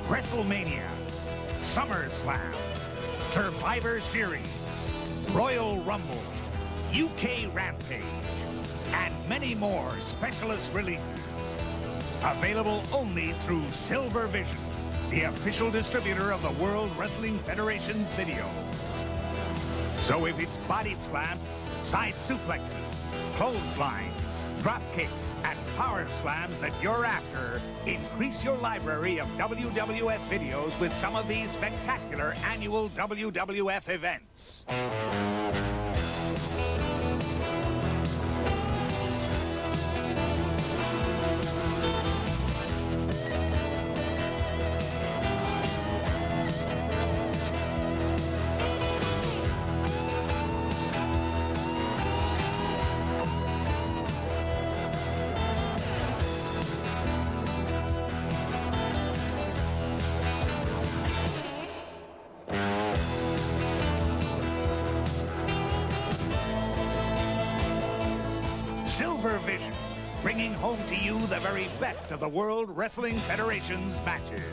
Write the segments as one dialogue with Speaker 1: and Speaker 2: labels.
Speaker 1: WrestleMania, SummerSlam, Survivor Series, Royal Rumble, UK Rampage, and many more specialist releases. Available only through Silver Vision, the official distributor of the World Wrestling Federation's videos. So if it's body slams, side suplexes, clotheslines, drop kicks, and power slams that you're after, increase your library of WWF videos with some of these spectacular annual WWF events. Silver Vision, bringing home to you the very best of the World Wrestling Federation's matches.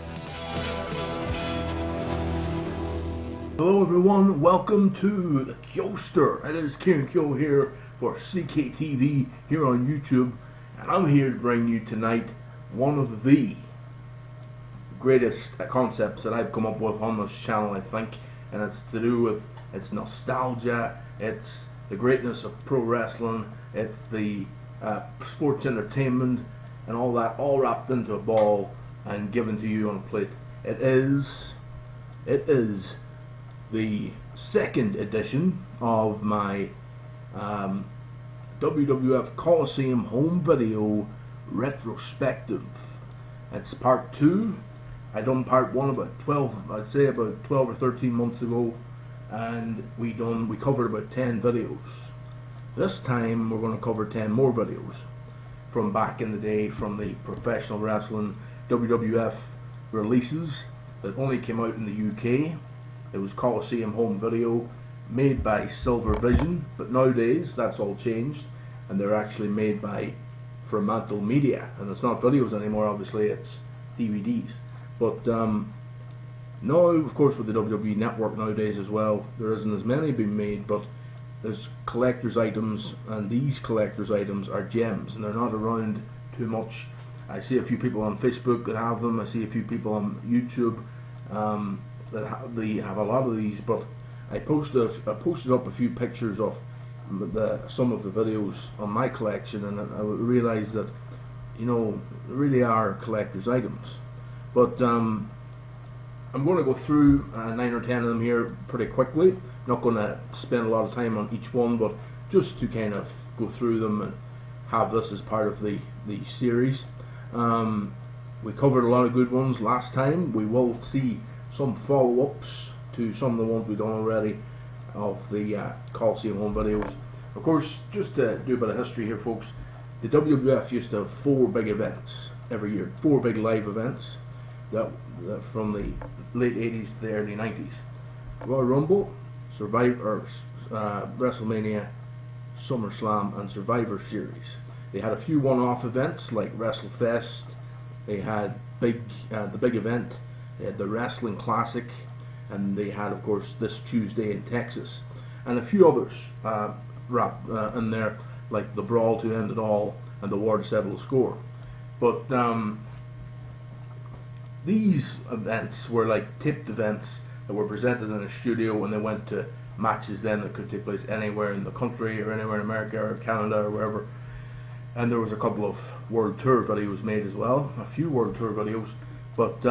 Speaker 2: Hello everyone, welcome to the Kyoster. It is Kieran Kyo here for CKTV here on YouTube, and I'm here to bring you tonight one of the greatest concepts that I've come up with on this channel, I think, and it's to do with its nostalgia, it's the greatness of pro wrestling, it's the sports entertainment and all that, all wrapped into a ball and given to you on a plate. It is the second edition of my WWF Colliseum home video retrospective. It's part 2. I done part 1 about 12 or 13 months ago, and we covered about 10 videos. This time we're going to cover 10 more videos from back in the day, from the professional wrestling WWF releases that only came out in the UK. It was Colliseum home video made by Silver Vision, but nowadays that's all changed and they're actually made by Fremantle Media, and it's not videos anymore, obviously it's DVDs. But now, of course, with the WWE Network nowadays as well, there isn't as many being made, but there's collector's items, and these collector's items are gems, and they're not around too much. I see a few people on Facebook that have them. I see a few people on YouTube that have a lot of these. But I posted up a few pictures of some of the videos on my collection, and I realized that, you know, they really are collector's items. But I'm going to go through 9 or 10 of them here pretty quickly. Not going to spend a lot of time on each one, but just to kind of go through them and have this as part of the series. We covered a lot of good ones last time. We will see some follow-ups to some of the ones we've done already of the Colosseum home videos. Of course, just to do a bit of history here, folks, the WWF used to have 4 big events every year, 4 big live events that from the late 80s to the early 90s. Royal Rumble, Survivor, WrestleMania, SummerSlam, and Survivor Series. They had a few one-off events like WrestleFest. They had the big event. They had the Wrestling Classic, and they had, of course, this Tuesday in Texas, and a few others wrapped in there, like the Brawl to End It All and the War to Settle the Score. But these events were like taped events that were presented in a studio, and they went to matches then that could take place anywhere in the country or anywhere in America or Canada or wherever. And there was a couple of World Tour videos made as well, a few World Tour videos. But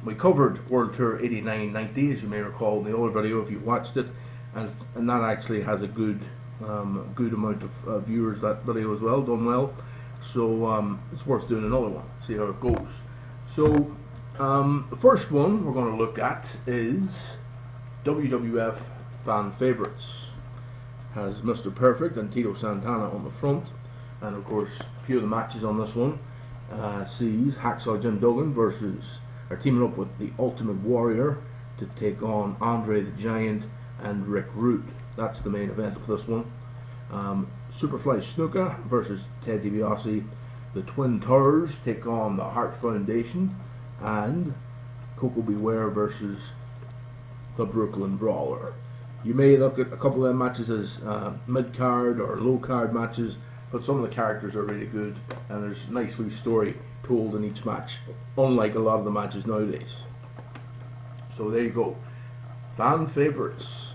Speaker 2: we covered World Tour 89-90, as you may recall in the older video if you've watched it, and that actually has a good amount of viewers, that video as well, done well. So it's worth doing another one, see how it goes. So the first one we're going to look at is WWF Fan Favorites. Has Mr. Perfect and Tito Santana on the front, and of course a few of the matches on this one sees Hacksaw Jim Duggan teaming up with the Ultimate Warrior to take on Andre the Giant and Rick Rude. That's the main event of this one. Superfly Snuka versus Ted DiBiase. The Twin Towers take on the Hart Foundation, and Coco Beware versus the Brooklyn Brawler. You may look at a couple of them matches as mid-card or low-card matches, but some of the characters are really good, and there's a nice wee story told in each match, unlike a lot of the matches nowadays. So there you go. Fan favorites.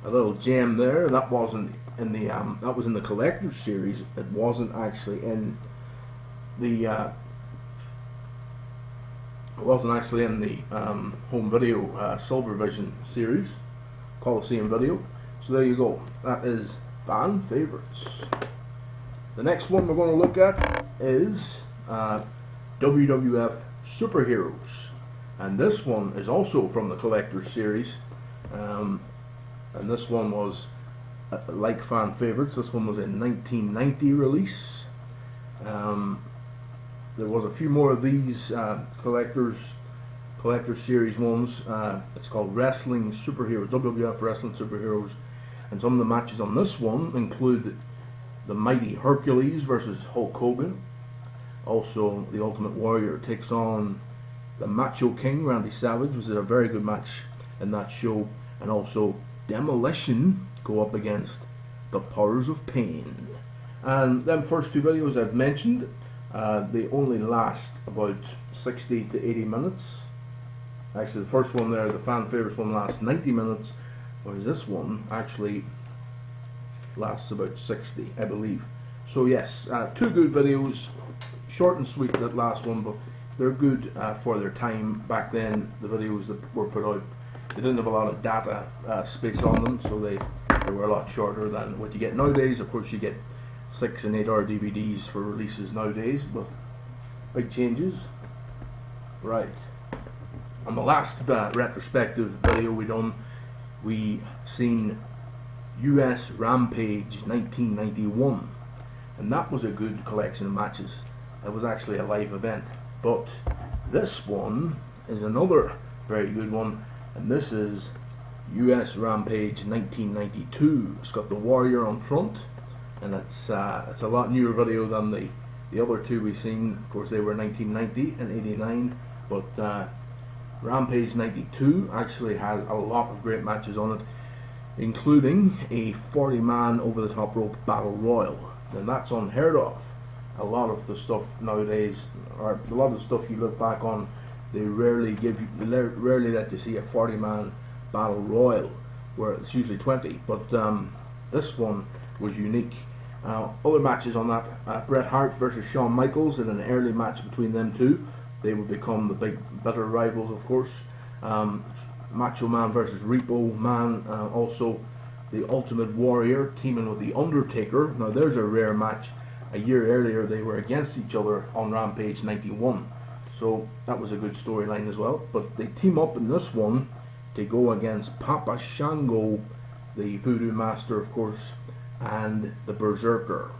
Speaker 2: A little gem there. That wasn't in the that was in the collector's series. It wasn't actually in the home video Silver Vision series, Colliseum video. So there you go. That is fan favorites. The next one we're going to look at is WWF Superheroes, and this one is also from the collector's series, and this one was like fan favorites. This one was a 1990 release. There was a few more of these collector's series ones. It's called Wrestling Superheroes, WWF Wrestling Superheroes, and some of the matches on this one include the Mighty Hercules versus Hulk Hogan. Also, the Ultimate Warrior takes on the Macho King, Randy Savage, which is a very good match in that show. And also, Demolition go up against the Powers of Pain. And them first two videos I've mentioned, they only last about 60 to 80 minutes. Actually, the first one there, the fan favorites one, lasts 90 minutes, whereas this one actually lasts about 60, I believe. So yes, two good videos, short and sweet, that last one, but they're good for their time. Back then, the videos that were put out, they didn't have a lot of data space on them, so they were a lot shorter than what you get nowadays. Of course, you get 6 and 8 hour DVDs for releases nowadays, but big changes. Right. On the last retrospective video we seen US Rampage 1991, and that was a good collection of matches. It was actually a live event. But this one is another very good one, and this is US Rampage 1992. It's got the Warrior on front, and it's a lot newer video than the other two we've seen. Of course, they were 1990 and 89, but Rampage 92 actually has a lot of great matches on it, including a 40-man over-the-top rope battle royal, and that's unheard of. A lot of the stuff nowadays, or a lot of the stuff you look back on, they rarely let you see a 40-man battle royal, where it's usually 20. But this one was unique. Other matches on that: Bret Hart versus Shawn Michaels in an early match between them two. They would become the bitter rivals, of course. Macho Man versus Repo Man. Also, the Ultimate Warrior teaming with the Undertaker. Now, there's a rare match. A year earlier, they were against each other on Rampage 91, so that was a good storyline as well. But they team up in this one to go against Papa Shango, the Voodoo Master, of course, and the Berserker,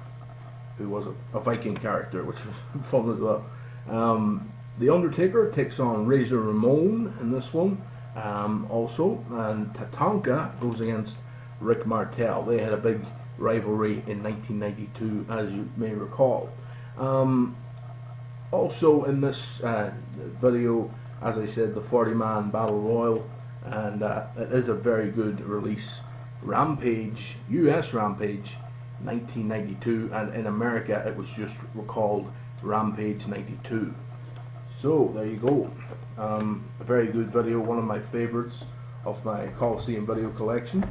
Speaker 2: who was a Viking character, which was fun as well. The Undertaker takes on Razor Ramon in this one, also, and Tatanka goes against Rick Martel. They had a big rivalry in 1992, as you may recall. Also in this video, as I said, the 40-man battle royal, and it is a very good release. Rampage, US Rampage 1992, and in America it was just called Rampage 92. So there you go. A very good video, one of my favorites of my Colosseum video collection.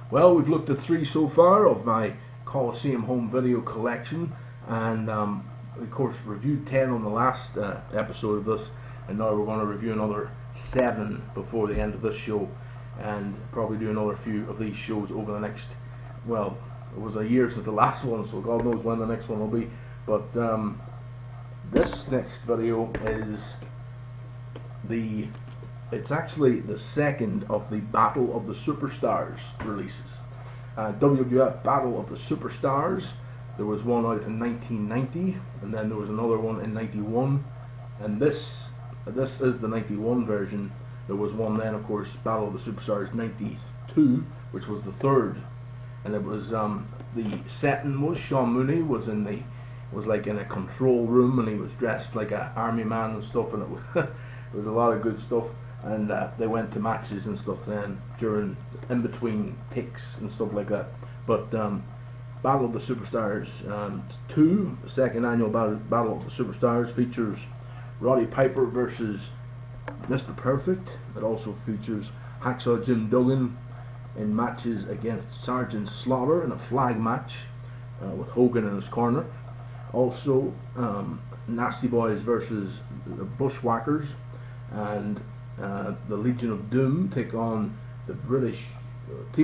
Speaker 2: Well, we've looked at 3 so far of my Colosseum home video collection, and of course reviewed 10 on the last episode of this, and now we're going to review another 7 before the end of this show, and probably do another few of these shows over the next, well, it was a year since the last one, so God knows when the next one will be. But this next video is it's actually the second of the Battle of the Superstars releases. WWF Battle of the Superstars, there was one out in 1990, and then there was another one in 91, and this is the 91 version. There was one then, of course, Battle of the Superstars 92, which was the third, and it was the setting was Sean Mooney was like in a control room, and he was dressed like an army man and stuff, and There was a lot of good stuff, and they went to matches and stuff then in between takes and stuff like that. But Battle of the Superstars 2, the second annual Battle of the Superstars, features Roddy Piper versus Mr. Perfect. It also features Hacksaw Jim Duggan in matches against Sergeant Slaughter in a flag match with Hogan in his corner. Also, Nasty Boys versus the Bushwhackers, and the Legion of Doom team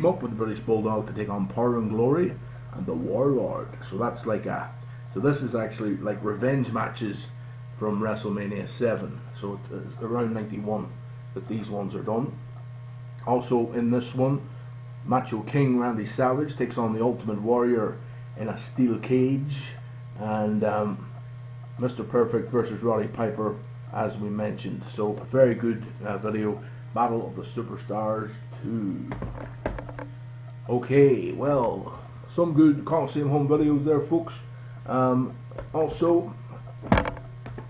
Speaker 2: up with the British Bulldog to take on Power and Glory and the Warlord. So that's so this is actually like revenge matches from WrestleMania 7. So it's around 91 that these ones are done. Also in this one, Macho King Randy Savage takes on the Ultimate Warrior in a steel cage, and Mr. Perfect versus Roddy Piper, as we mentioned. So a very good video, Battle of the Superstars 2. Okay, well, some good Colliseum home videos there, folks. Also,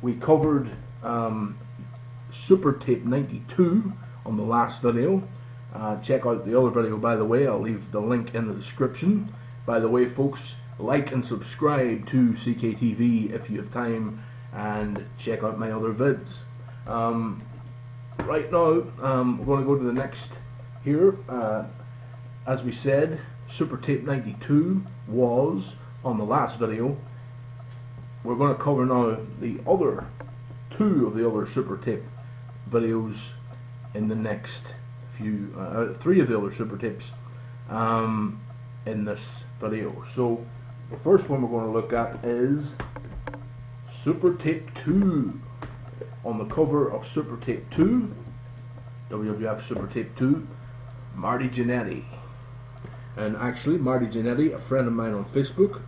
Speaker 2: we covered Super Tape 92 on the last video. Check out the other video, by the way. I'll leave the link in the description. By the way, folks, like and subscribe to CKTV if you have time, and check out my other vids. Right now, we're going to go to the next here. As we said, Super Tape 92 was on the last video. We're going to cover now the other two of the other Super Tape videos in the next few, three of the other Super Tapes in this video. So the first one we're going to look at is Super Tape 2. On the cover of Super Tape 2, WWF Super Tape 2, Marty Jannetty. And actually, Marty Jannetty, a friend of mine on Facebook,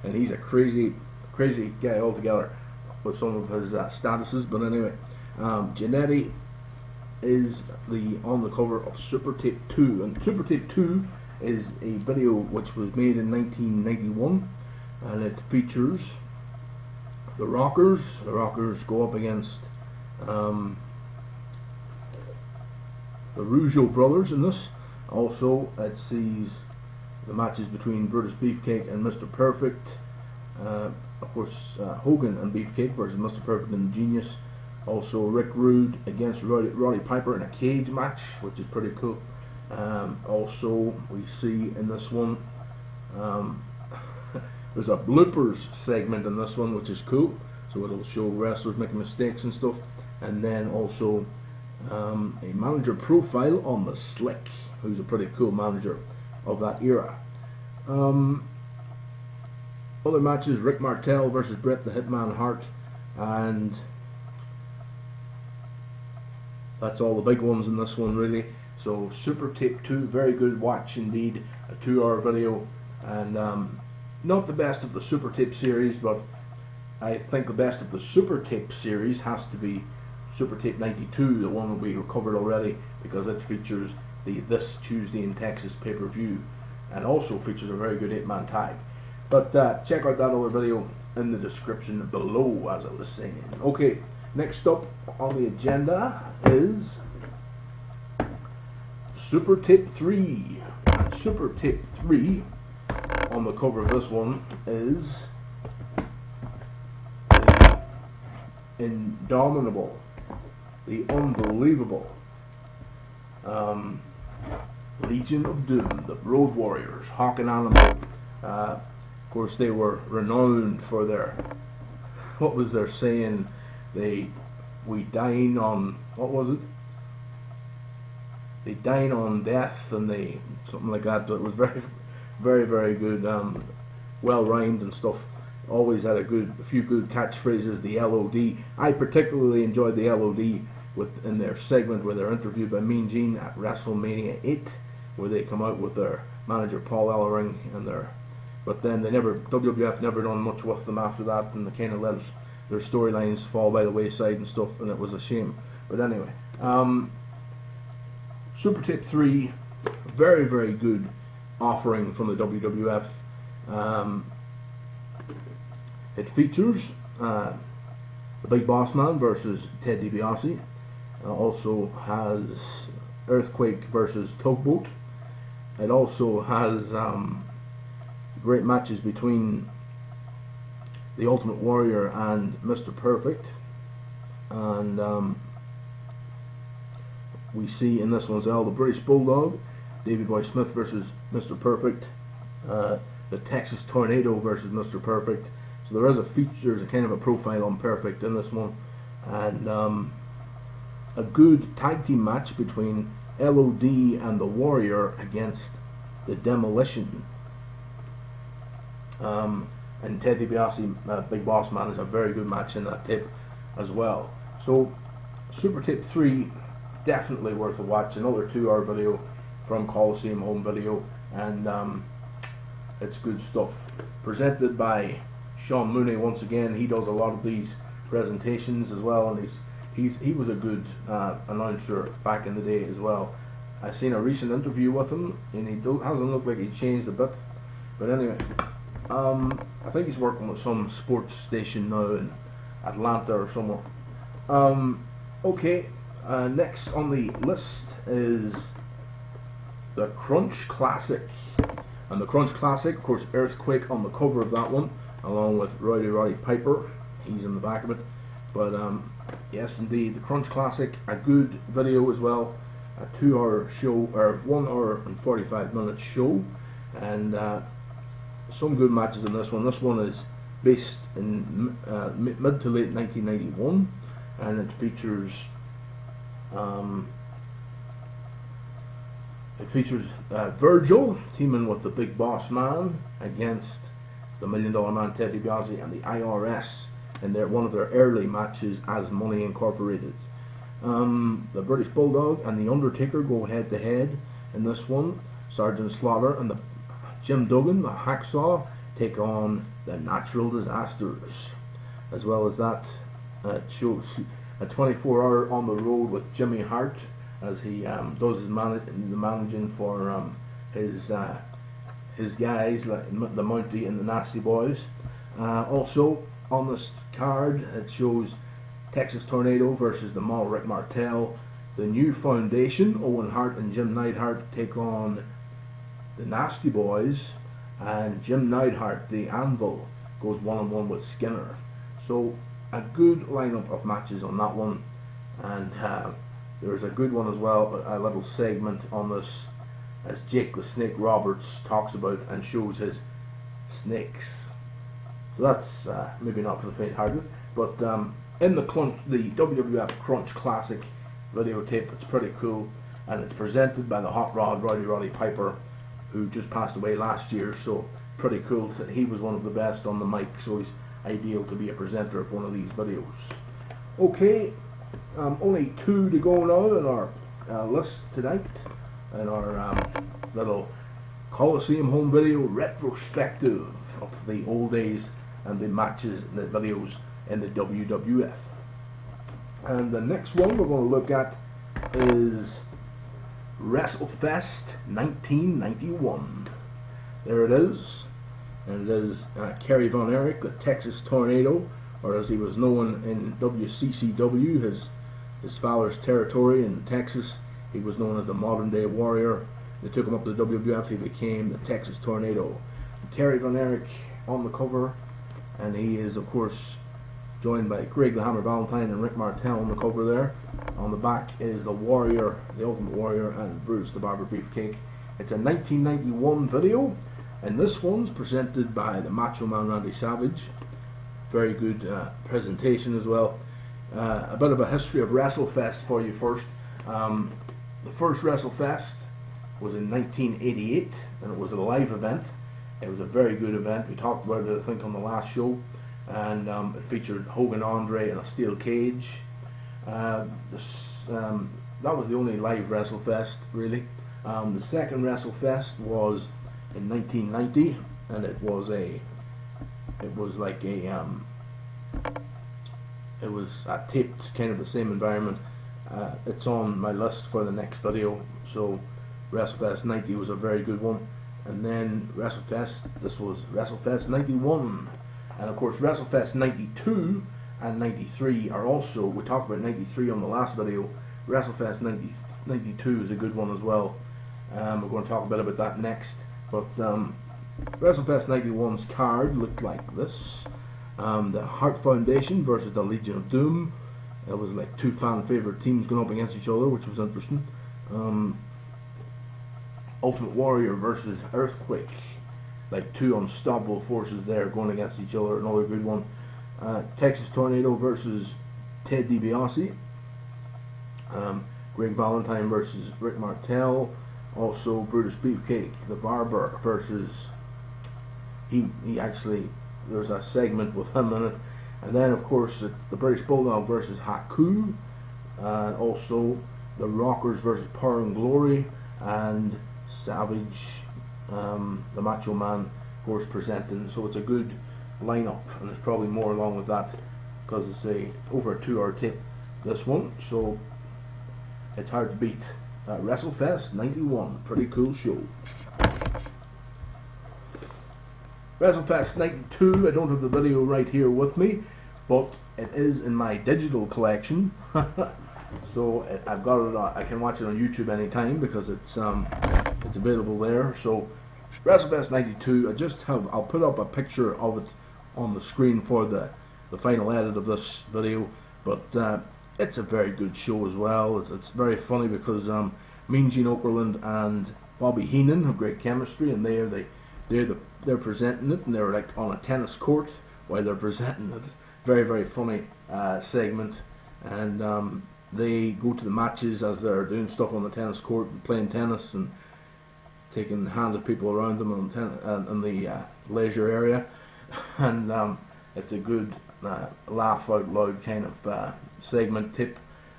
Speaker 2: and he's a crazy guy altogether with some of his statuses. But anyway, Jannetty is on the cover of Super Tape 2, and Super Tape 2 is a video which was made in 1991, and it features the Rockers. The Rockers go up against the Rougeau brothers in this. Also, it sees the matches between Brutus Beefcake and Mr. Perfect. Of course, Hogan and Beefcake versus Mr. Perfect and the Genius. Also, Rick Rude against Roddy Piper in a cage match, which is pretty cool. Also, we see in this one, there's a bloopers segment in this one, which is cool. So it'll show wrestlers making mistakes and stuff. And then also a manager profile on the Slick, who's a pretty cool manager of that era. Other matches, Rick Martel versus Bret the Hitman Hart, and that's all the big ones in this one, really. So Super Tape 2, very good watch indeed, a 2-hour video, and not the best of the Super Tape series, but I think the best of the Super Tape series has to be Super Tape 92, the one we covered already, because it features the This Tuesday in Texas pay-per-view, and also features a very good 8-man tag. But check out that other video in the description below, as I was saying. Okay, next up on the agenda is Super Tape 3. And Super Tape 3, on the cover of this one, is the indomitable, the unbelievable Legion of Doom, the Road Warriors, Hawk and Animal. Of course, they were renowned for their, what was their saying? We dine on, what was it? They dine on death, and they, something like that. But it was very, very good, well rhymed and stuff. Always had a few good catchphrases. The LOD, I particularly enjoyed the LOD in their segment where they're interviewed by Mean Gene at WrestleMania 8, where they come out with their manager Paul Ellering and but then WWF never done much with them after that, and they kind of let their storylines fall by the wayside and stuff, and it was a shame. But anyway, Super Tape 3, very good offering from the WWF. It features the the Big Boss Man versus Ted DiBiase. Also has Earthquake versus Tugboat. It also has great matches between the Ultimate Warrior and Mr. Perfect. And we see in this one as well the British Bulldog, Davey Boy Smith versus Mr. Perfect, the Texas Tornado versus Mr. Perfect. So there is there's a kind of a profile on Perfect in this one, and a good tag team match between LOD and the Warrior against the Demolition. And Ted DiBiase, Big Boss Man, is a very good match in that tape as well. So Super Tape 3, definitely worth a watch. Another 2-hour video from Colliseum Home Video, and it's good stuff. Presented by Sean Mooney once again. He does a lot of these presentations as well, and he was a good announcer back in the day as well. I've seen a recent interview with him, and he hasn't looked like he changed a bit. But anyway, I think he's working with some sports station now in Atlanta or somewhere. Okay, next on the list is the Crunch Classic. And the Crunch Classic, of course, Earthquake on the cover of that one, along with Roddy Piper. He's in the back of it. But yes, indeed, the Crunch Classic, a good video as well. A 2-hour show, or 1 hour and 45 minute show, and some good matches in this one. This one is based in mid to late 1991, and it features Virgil teaming with the Big Boss Man against the $1 Million Man Ted DiBiase and the IRS in one of their early matches as Money Incorporated. The British Bulldog and the Undertaker go head to head in this one. Sergeant Slaughter and the Jim Duggan, the Hacksaw, take on the Natural Disasters. As well as that, it shows a 24-hour on the road with Jimmy Hart as he does his managing for his guys, like the Mountie and the Nasty Boys. Also on this card, it shows Texas Tornado versus the Mall Rick Martel. The New Foundation, Owen Hart and Jim Neidhart, take on the Nasty Boys, and Jim Neidhart, the Anvil, goes one-on-one with Skinner. So a good lineup of matches on that one, and there's a good one as well, a little segment on this as Jake the Snake Roberts talks about and shows his snakes. So that's maybe not for the faint-hearted, but in the WWF Crunch Classic videotape, it's pretty cool, and it's presented by the Hot Rod Roddy Piper, who just passed away last year. So pretty cool. He was one of the best on the mic, so he's ideal to be a presenter of one of these videos. Okay, only 2 to go now in our list tonight, in our little Colliseum Home Video retrospective of the old days and the matches and the videos in the WWF. And the next one we're going to look at is WrestleFest 1991. There it is. And it is Kerry Von Erich, the Texas Tornado, or as he was known in WCCW, his father's territory in Texas. He was known as the Modern Day Warrior. They took him up to the WWF. He became the Texas Tornado. Kerry Von Erich on the cover, and he is of course joined by Greg the Hammer Valentine and Rick Martel on the cover there. On the back is the Warrior, the Ultimate Warrior, and Bruce the Barber Beefcake. It's a 1991 video, and this one's presented by the Macho Man Randy Savage. Very good presentation as well. A bit of a history of WrestleFest for you first. The first WrestleFest was in 1988, and it was a live event. It was a very good event. We talked about it, I think, on the last show. And it featured Hogan Andre in a steel cage. That was the only live WrestleFest, really. The second WrestleFest was in 1990, and it was taped, kind of the same environment. It's on my list for the next video. So WrestleFest 90 was a very good one, and then this was WrestleFest 91. And of course WrestleFest 92 and 93 are also, we talked about 93 on the last video. WrestleFest 92 is a good one as well. We're going to talk a bit about that next. But WrestleFest 91's card looked like this. The Hart Foundation versus the Legion of Doom. It was like two fan favorite teams going up against each other, which was interesting. Ultimate Warrior versus Earthquake. Like two unstoppable forces there going against each other. Another good one. Texas Tornado versus Ted DiBiase. Greg Valentine versus Rick Martel. Also Brutus Beefcake, the Barber versus he actually, there's a segment with him in it. And then of course it's the British Bulldog versus Haku. Also the Rockers versus Power and Glory, and Savage, the Macho Man, of course, presenting. So it's a good lineup, and there's probably more along with that because it's over a 2 hour tape, this one. So it's hard to beat. WrestleFest 91, pretty cool show. WrestleFest 92, I don't have the video right here with me, but it is in my digital collection. So I've got it. I can watch it on YouTube anytime because it's available there. So WrestleFest 92. I'll put up a picture of it on the screen for the final edit of this video. But it's a very good show as well. It's very funny because Mean Gene Okerlund and Bobby Heenan have great chemistry, and they're presenting it, and they're like on a tennis court while they're presenting it. Very, very funny segment, and they go to the matches as they're doing stuff on the tennis court and playing tennis and taking the hand of people around them in the leisure area, and it's a good laugh out loud kind of segment tip.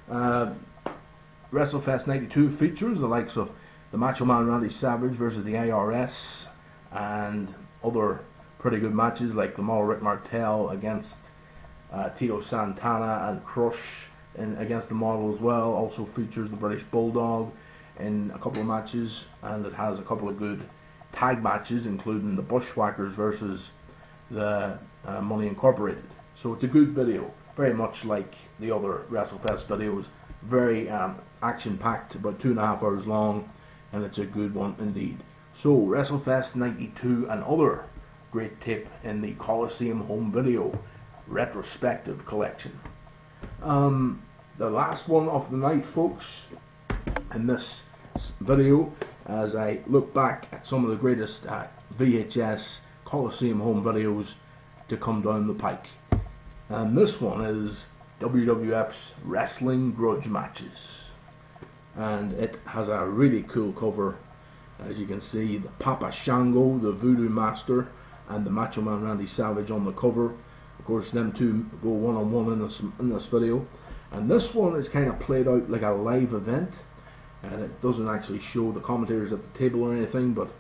Speaker 2: WrestleFest 92 features the likes of the Macho Man Randy Savage versus the IRS, and other pretty good matches like the Model Rick Martel against Tito Santana, and Crush against the Model as well. Also features the British Bulldog in a couple of matches, and it has a couple of good tag matches, including the Bushwhackers versus the Money Incorporated. So it's a good video, very much like the other WrestleFest videos. Very action-packed, about 2.5 hours long, and it's a good one indeed. So WrestleFest 92, another great tip in the Colliseum home video retrospective collection. The last one of the night, folks, in this video, as I look back at some of the greatest VHS Colosseum home videos to come down the pike. And this one is WWF's Wrestling Grudge Matches. And it has a really cool cover. As you can see, the Papa Shango, the Voodoo Master, and the Macho Man Randy Savage on the cover. Of course, them two go one-on-one in this video. And this one is kind of played out like a live event, and it doesn't actually show the commentators at the table or anything, but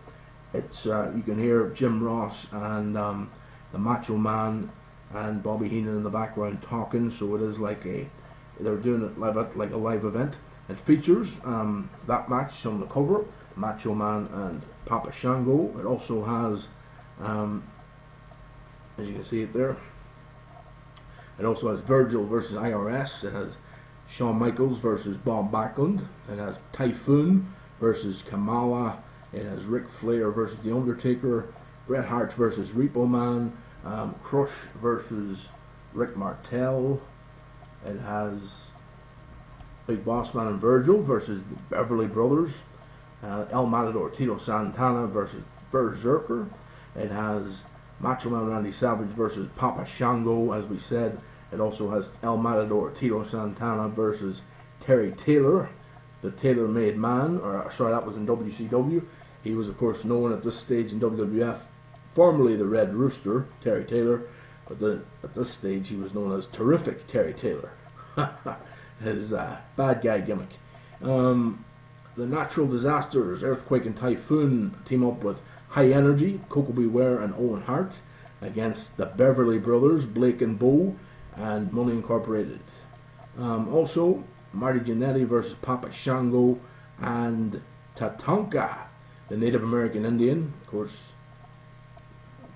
Speaker 2: it's you can hear Jim Ross and the Macho Man and Bobby Heenan in the background talking. So it is like they're doing it like a live event. It features that match on the cover, Macho Man and Papa Shango. It also has, as you can see it there, it also has Virgil versus IRS. It has Shawn Michaels versus Bob Backlund. It has Typhoon versus Kamala. It has Ric Flair versus The Undertaker. Bret Hart versus Repo Man. Crush versus Rick Martel. It has Big Boss Man and Virgil versus the Beverly Brothers. El Matador Tito Santana versus Berserker. It has Macho Man Randy Savage versus Papa Shango, as we said. It also has El Matador Tito Santana versus Terry Taylor, the Tailor-Made Man. That was in WCW. He was, of course, known at this stage in WWF, formerly the Red Rooster, Terry Taylor, but at this stage he was known as Terrific Terry Taylor. His bad guy gimmick. The Natural Disasters, Earthquake and Typhoon, team up with High Energy, Coco Beware and Owen Hart against the Beverly Brothers, Blake and Bo, and Money Incorporated. Also, Marty Jannetty versus Papa Shango and Tatanka, the Native American Indian. Of course,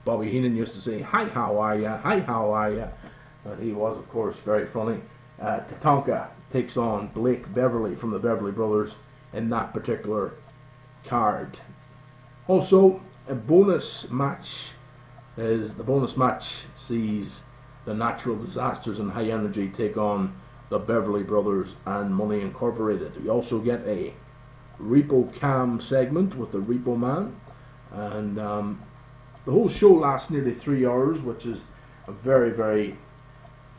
Speaker 2: Bobby Heenan used to say, "Hi, how are ya? Hi, how are ya?" He was, of course, very funny. Tatanka takes on Blake Beverly from the Beverly Brothers in that particular card. Also, a bonus match sees the Natural Disasters and High Energy take on the Beverly Brothers and Money Incorporated. We also get a Repo Cam segment with the Repo Man, and the whole show lasts nearly 3 hours, which is a very, very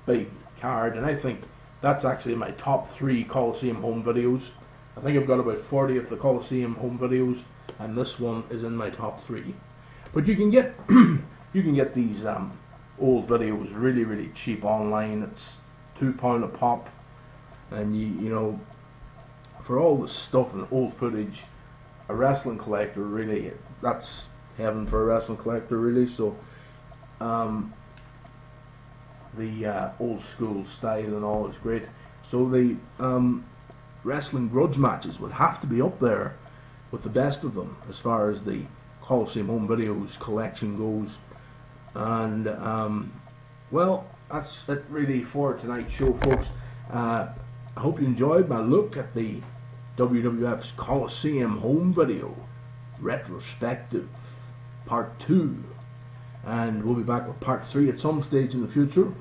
Speaker 2: big card, and I think that's actually my top 3 Colliseum home videos. I think I've got about 40 of the Colliseum home videos, and this one is in my top 3. But you can get you can get these old videos really, really cheap online. It's £2 a pop, and you know, for all the stuff and old footage, a wrestling collector, really, that's heaven for a wrestling collector, really. So the old school style and all is great. So the wrestling grudge matches would have to be up there with the best of them as far as the Colosseum Home Videos collection goes. And well, that's it really for tonight's show, folks. I hope you enjoyed my look at the WWF's Colosseum Home Video Retrospective Part 2. And we'll be back with Part 3 at some stage in the future.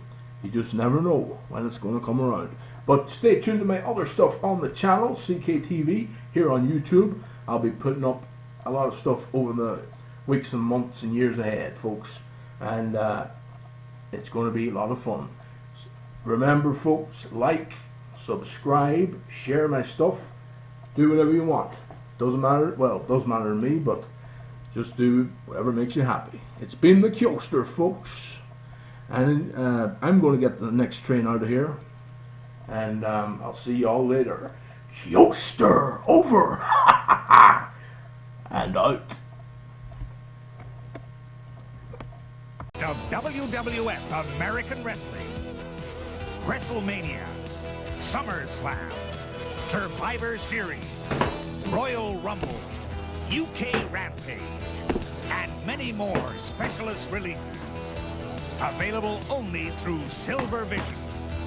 Speaker 2: You just never know when it's going to come around. But stay tuned to my other stuff on the channel, CKTV, here on YouTube. I'll be putting up a lot of stuff over the weeks and months and years ahead, folks. And it's going to be a lot of fun. Remember, folks, like, subscribe, share my stuff, do whatever you want. Doesn't matter, well, it does matter to me, but just do whatever makes you happy. It's been the Kyoster, folks. And I'm going to get the next train out of here. And I'll see you all later. Kyoster, over. And out.
Speaker 1: Of WWF American Wrestling, WrestleMania, SummerSlam, Survivor Series, Royal Rumble, UK Rampage, and many more specialist releases. Available only through Silver Vision,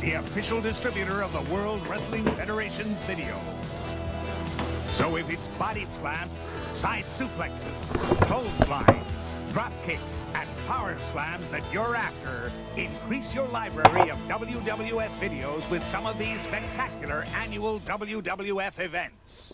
Speaker 1: the official distributor of the World Wrestling Federation's video. So if it's body slams, side suplexes, clotheslines, drop kicks, and power slams that you're after, increase your library of WWF videos with some of these spectacular annual WWF events.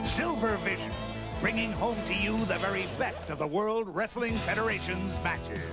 Speaker 1: Silver Vision, bringing home to you the very best of the World Wrestling Federation's matches.